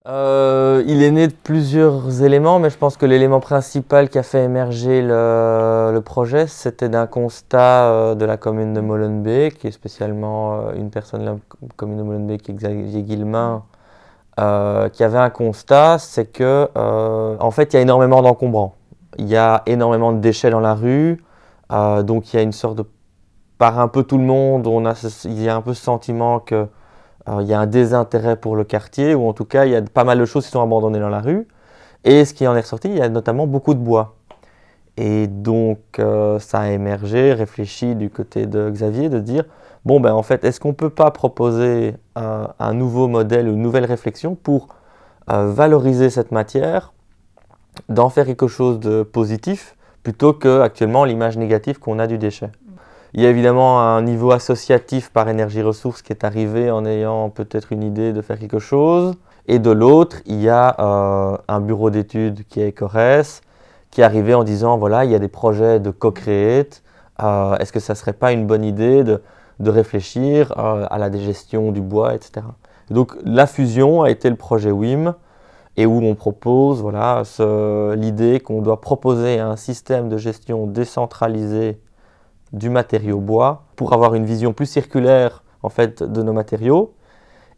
Il est né de plusieurs éléments, mais je pense que l'élément principal qui a fait émerger le projet, c'était d'un constat de la commune de Molenbeek, qui est spécialement une personne de la commune de Molenbeek, qui est Xavier Guillemin, qui avait un constat, c'est que en fait, il y a énormément d'encombrants. Il y a énormément de déchets dans la rue, donc il y a une sorte de, par un peu tout le monde, il y a un peu ce sentiment que il y a un désintérêt pour le quartier, ou en tout cas, il y a pas mal de choses qui sont abandonnées dans la rue. Et ce qui en est ressorti, il y a notamment beaucoup de bois. Et donc, ça a émergé, réfléchi du côté de Xavier, de dire, bon, ben en fait, est-ce qu'on ne peut pas proposer un nouveau modèle, une nouvelle réflexion pour valoriser cette matière, d'en faire quelque chose de positif, plutôt que actuellement l'image négative qu'on a du déchet. Il y a évidemment un niveau associatif par Énergie Ressources qui est arrivé en ayant peut-être une idée de faire quelque chose. Et de l'autre, il y a un bureau d'études qui est Ecores, qui est arrivé en disant, voilà, il y a des projets de co-create. Est-ce que ça ne serait pas une bonne idée de réfléchir à la gestion du bois, etc. Donc la fusion a été le projet WIM, et où on propose voilà, l'idée qu'on doit proposer un système de gestion décentralisé du matériau bois pour avoir une vision plus circulaire en fait, de nos matériaux.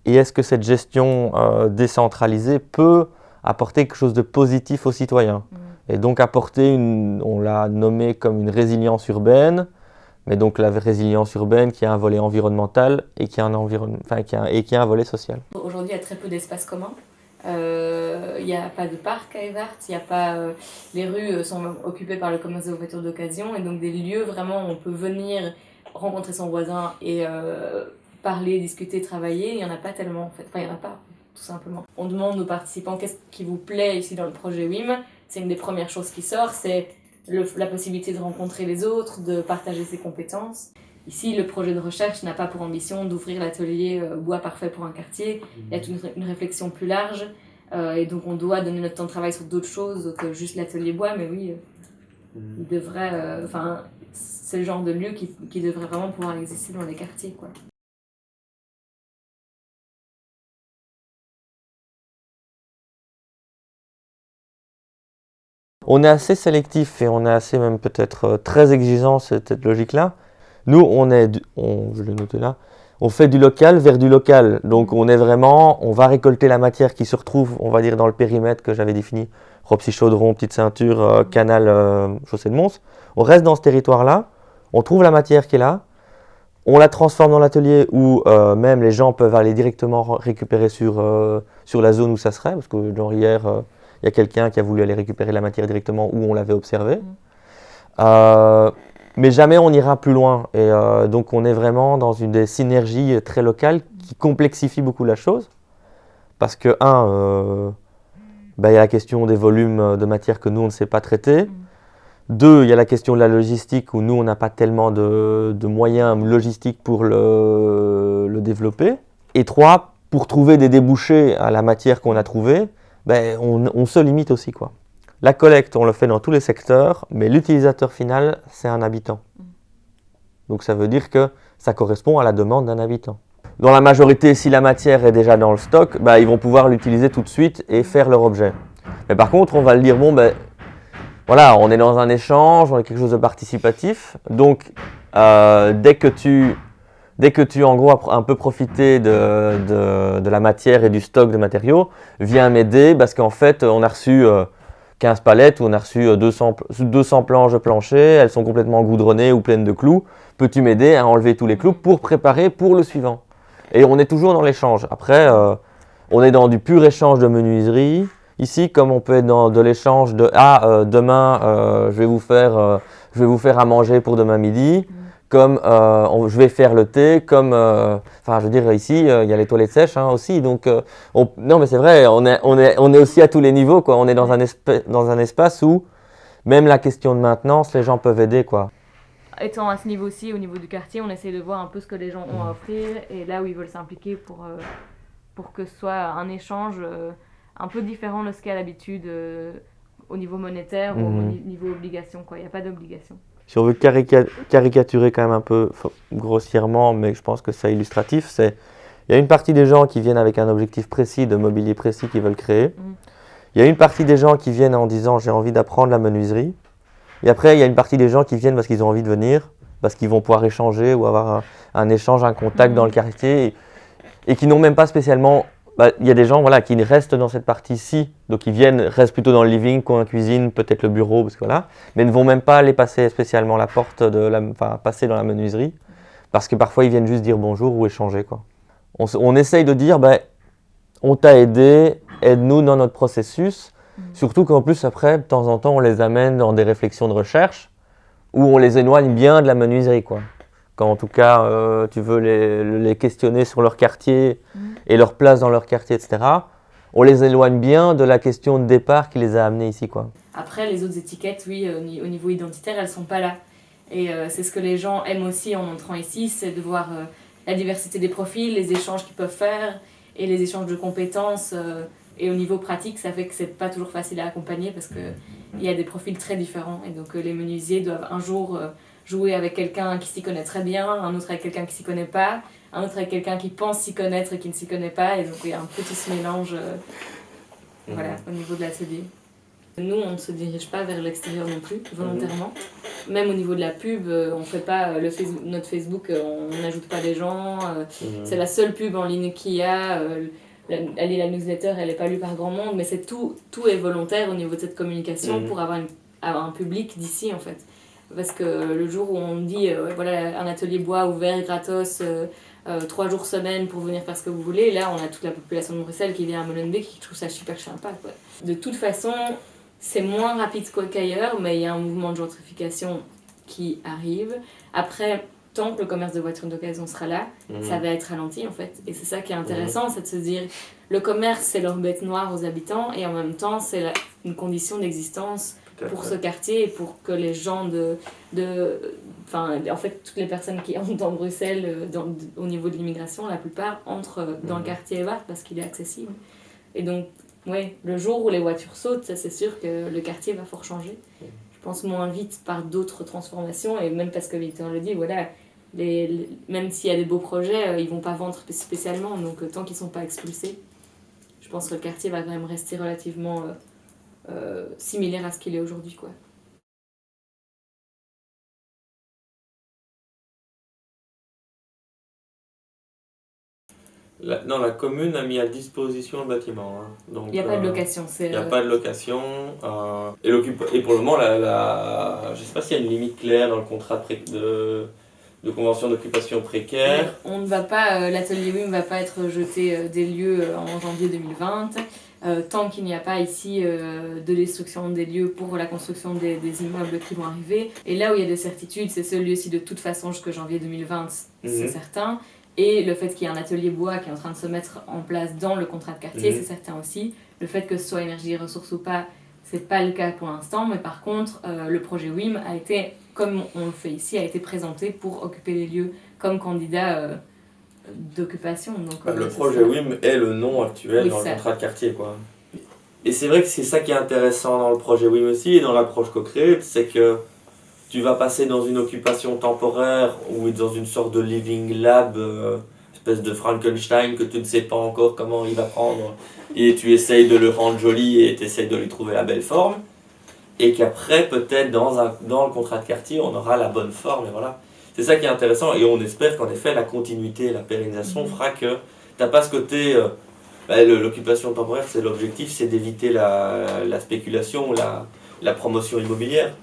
Et est-ce que cette gestion décentralisée peut apporter quelque chose de positif aux citoyens? Et donc apporter, on l'a nommé comme une résilience urbaine, mais donc la résilience urbaine qui a un volet environnemental et qui a un volet social. Aujourd'hui, il y a très peu d'espaces communs. Il n'y a pas de parc à Evart, les rues sont occupées par le commerce de voitures d'occasion, et donc des lieux vraiment où on peut venir rencontrer son voisin et parler, discuter, travailler, il n'y en a pas tellement en fait. Enfin, il n'y en a pas, tout simplement. On demande aux participants qu'est-ce qui vous plaît ici dans le projet WIM. C'est une des premières choses qui sort, c'est la possibilité de rencontrer les autres, de partager ses compétences. Ici, le projet de recherche n'a pas pour ambition d'ouvrir l'atelier bois parfait pour un quartier. Il y a une réflexion plus large, et donc on doit donner notre temps de travail sur d'autres choses que juste l'atelier bois, mais oui, il devrait, c'est le genre de lieu qui devrait vraiment pouvoir exister dans les quartiers, quoi. On est assez sélectif et on est assez même peut-être très exigeant, cette logique-là. Nous, je l'ai noté là, on fait du local vers du local. Donc on est vraiment, on va récolter la matière qui se retrouve, on va dire, dans le périmètre que j'avais défini, Ropsy Chaudron, Petite Ceinture, Canal, Chaussée de Mons. On reste dans ce territoire-là, on trouve la matière qui est là, on la transforme dans l'atelier où même les gens peuvent aller directement récupérer sur la zone où ça serait, parce que genre hier, il y a quelqu'un qui a voulu aller récupérer la matière directement où on l'avait observé. Mais jamais on ira plus loin. Et donc on est vraiment dans des synergies très locales qui complexifient beaucoup la chose. Parce que, il y a la question des volumes de matière que nous, on ne sait pas traiter. Deux, il y a la question de la logistique où nous, on n'a pas tellement de moyens logistiques pour le développer. Et trois, pour trouver des débouchés à la matière qu'on a trouvée, on se limite aussi, quoi. La collecte, on le fait dans tous les secteurs, mais l'utilisateur final, c'est un habitant. Donc ça veut dire que ça correspond à la demande d'un habitant. Dans la majorité, si la matière est déjà dans le stock, ils vont pouvoir l'utiliser tout de suite et faire leur objet. Mais par contre, on va le dire, voilà, on est dans un échange, on est quelque chose de participatif. Donc, dès que tu en gros as un peu profité de la matière et du stock de matériaux, viens m'aider parce qu'en fait, on a reçu 15 palettes où on a reçu 200 planches de plancher, elles sont complètement goudronnées ou pleines de clous. Peux-tu m'aider à enlever tous les clous pour préparer pour le suivant? Et on est toujours dans l'échange. Après, on est dans du pur échange de menuiserie. Ici, comme on peut être dans de l'échange de demain, je vais vous faire à manger pour demain midi. Comme je vais faire le thé, je veux dire, ici, il y a les toilettes sèches aussi. Donc, non, mais c'est vrai, on est aussi à tous les niveaux, quoi. On est dans un espace où, même la question de maintenance, les gens peuvent aider, quoi. Étant à ce niveau-ci, au niveau du quartier, on essaie de voir un peu ce que les gens ont à offrir et là où ils veulent s'impliquer pour que ce soit un échange un peu différent de ce qu'il y a d'habitude au niveau monétaire ou au niveau obligation, quoi. Il n'y a pas d'obligation. Si on veut caricaturer quand même un peu grossièrement, mais je pense que c'est illustratif, c'est Il y a une partie des gens qui viennent avec un objectif précis, de mobilier précis qu'ils veulent créer. Il y a une partie des gens qui viennent en disant j'ai envie d'apprendre la menuiserie. Et après, il y a une partie des gens qui viennent parce qu'ils ont envie de venir, parce qu'ils vont pouvoir échanger ou avoir un échange, un contact dans le quartier et qui n'ont même pas spécialement... il y a des gens voilà, qui restent dans cette partie-ci, donc ils restent plutôt dans le living, coin cuisine, peut-être le bureau, parce que voilà, mais ne vont même pas aller passer spécialement la porte, passer dans la menuiserie, parce que parfois ils viennent juste dire bonjour ou échanger, quoi. On essaye de dire, on t'a aidé, aide-nous dans notre processus, surtout qu'en plus après, de temps en temps, on les amène dans des réflexions de recherche, où on les éloigne bien de la menuiserie, quoi. Quand en tout cas tu veux les questionner sur leur quartier et leur place dans leur quartier, etc., on les éloigne bien de la question de départ qui les a amenés ici, quoi. Après, les autres étiquettes, oui, au niveau identitaire, elles ne sont pas là. Et c'est ce que les gens aiment aussi en entrant ici, c'est de voir la diversité des profils, les échanges qu'ils peuvent faire et les échanges de compétences. Et au niveau pratique, ça fait que c'est pas toujours facile à accompagner parce qu'il y a des profils très différents. Et donc les menuisiers doivent un jour jouer avec quelqu'un qui s'y connaît très bien, un autre avec quelqu'un qui s'y connaît pas, un autre avec quelqu'un qui pense s'y connaître et qui ne s'y connaît pas. Et donc il y a un petit mélange voilà, au niveau de l'atelier. Nous, on ne se dirige pas vers l'extérieur non plus, volontairement. Même au niveau de la pub, on fait pas notre Facebook, on n'ajoute pas les gens. C'est la seule pub en ligne qu'il y a. La newsletter, elle n'est pas lue par grand monde, mais tout est volontaire au niveau de cette communication pour avoir un public d'ici, en fait. Parce que le jour où on dit, voilà, un atelier bois ouvert gratos, 3 jours semaine pour venir faire ce que vous voulez, là, on a toute la population de Bruxelles qui vient à Molenbeek qui trouve ça super sympa, quoi. De toute façon, c'est moins rapide qu'ailleurs, mais il y a un mouvement de gentrification qui arrive. Après, tant que le commerce de voitures d'occasion sera là, ça va être ralenti en fait. Et c'est ça qui est intéressant, c'est de se dire, le commerce c'est leur bête noire aux habitants et en même temps c'est une condition d'existence pour ce quartier et pour que les gens en fait, toutes les personnes qui entrent dans Bruxelles au niveau de l'immigration, la plupart entrent dans le quartier Evart parce qu'il est accessible. Et donc, ouais, le jour où les voitures sautent, ça c'est sûr que le quartier va fort changer. Je pense moins vite par d'autres transformations et même parce que Victor le dit, voilà, même s'il y a des beaux projets, ils vont pas vendre spécialement, donc tant qu'ils sont pas expulsés, je pense que le quartier va quand même rester relativement similaire à ce qu'il est aujourd'hui, quoi. La commune a mis à disposition le bâtiment. Hein. Donc, il n'y a pas de location. Il n'y a pas de location. Et pour le moment, je ne sais pas s'il y a une limite claire dans le contrat de convention d'occupation précaire. On ne va pas, l'atelier WIM ne va pas être jeté des lieux en janvier 2020. Tant qu'il n'y a pas ici de destruction des lieux pour la construction des immeubles qui vont arriver. Et là où il y a des certitudes, c'est ce lieu-ci de toute façon jusqu'en janvier 2020, c'est certain. Et le fait qu'il y ait un atelier bois qui est en train de se mettre en place dans le contrat de quartier, c'est certain aussi. Le fait que ce soit énergie et ressources ou pas, c'est pas le cas pour l'instant. Mais par contre, le projet WIM a été, comme on le fait ici, a été présenté pour occuper les lieux comme candidat d'occupation. Donc, le projet WIM est le nom actuel dans le contrat de quartier, quoi. Et c'est vrai que c'est ça qui est intéressant dans le projet WIM aussi et dans l'approche co-créée, c'est que tu vas passer dans une occupation temporaire ou dans une sorte de living lab, espèce de Frankenstein que tu ne sais pas encore comment il va prendre et tu essayes de le rendre joli et tu essayes de lui trouver la belle forme et qu'après peut-être dans le contrat de quartier on aura la bonne forme et voilà. C'est ça qui est intéressant et on espère qu'en effet la continuité, la pérennisation fera que tu n'as pas ce côté... l'occupation temporaire, c'est l'objectif, c'est d'éviter la spéculation, la promotion immobilière.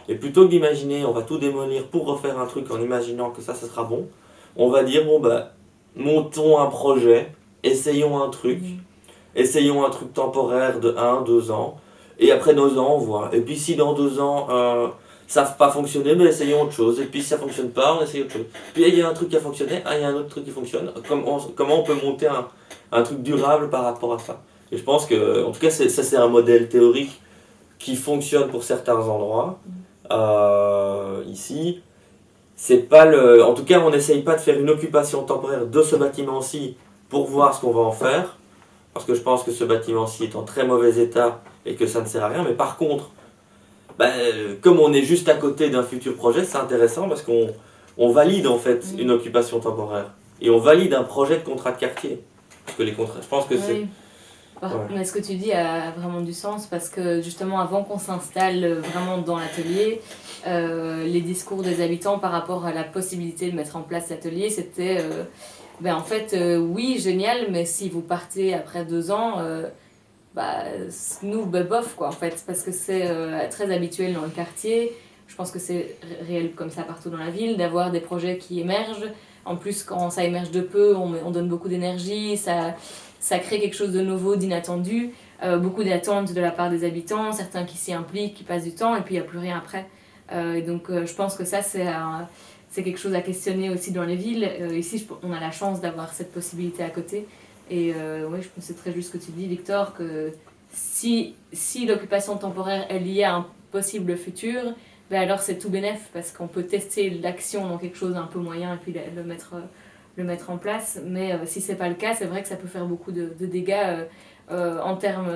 Et plutôt que d'imaginer, on va tout démolir pour refaire un truc en imaginant que ça sera bon, on va dire, montons un projet, essayons un truc temporaire de 1-2 ans, et après 2 ans, on voit. Et puis si dans 2 ans, ça n'a pas fonctionné, mais essayons autre chose. Et puis si ça ne fonctionne pas, on essaye autre chose. Puis il y a un truc qui a fonctionné, il y a un autre truc qui fonctionne. Comment on peut monter un truc durable par rapport à ça. Et je pense que, en tout cas, ça c'est un modèle théorique qui fonctionne pour certains endroits. Ici, c'est pas en tout cas, on n'essaye pas de faire une occupation temporaire de ce bâtiment-ci pour voir ce qu'on va en faire, parce que je pense que ce bâtiment-ci est en très mauvais état et que ça ne sert à rien. Mais par contre, comme on est juste à côté d'un futur projet, c'est intéressant parce qu'on valide en fait une occupation temporaire. et on valide un projet de contrat de quartier. Parce que les contrats, je pense que c'est... Oui. Mais ce que tu dis a vraiment du sens parce que justement avant qu'on s'installe vraiment dans l'atelier, les discours des habitants par rapport à la possibilité de mettre en place l'atelier, c'était en fait oui génial, mais si vous partez après 2 ans, nous bof quoi en fait, parce que c'est très habituel dans le quartier. Je pense que c'est réel comme ça partout dans la ville d'avoir des projets qui émergent. En plus quand ça émerge de peu, on donne beaucoup d'énergie, ça crée quelque chose de nouveau, d'inattendu, beaucoup d'attentes de la part des habitants, certains qui s'y impliquent, qui passent du temps, et puis il n'y a plus rien après. Et donc je pense que ça, c'est quelque chose à questionner aussi dans les villes. Ici, on a la chance d'avoir cette possibilité à côté. Et oui, je pense que c'est très juste ce que tu dis, Victor, que si l'occupation temporaire est liée à un possible futur, alors c'est tout bénef, parce qu'on peut tester l'action dans quelque chose d'un peu moyen et puis le mettre en place. Mais si c'est pas le cas, c'est vrai que ça peut faire beaucoup de dégâts en termes,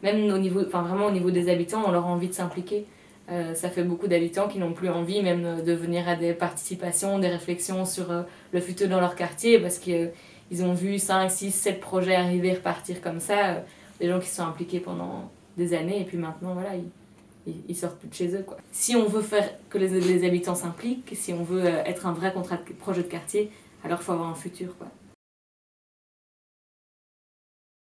même au niveau, enfin vraiment au niveau des habitants, on leur a envie de s'impliquer. Ça fait beaucoup d'habitants qui n'ont plus envie même de venir à des participations, des réflexions sur le futur dans leur quartier parce qu'ils ont vu 5, 6, 7 projets arriver, repartir comme ça. Des gens qui se sont impliqués pendant des années et puis maintenant voilà, ils sortent plus de chez eux, quoi. Si on veut faire que les habitants s'impliquent, si on veut être un vrai projet de quartier, alors il faut avoir un futur, quoi.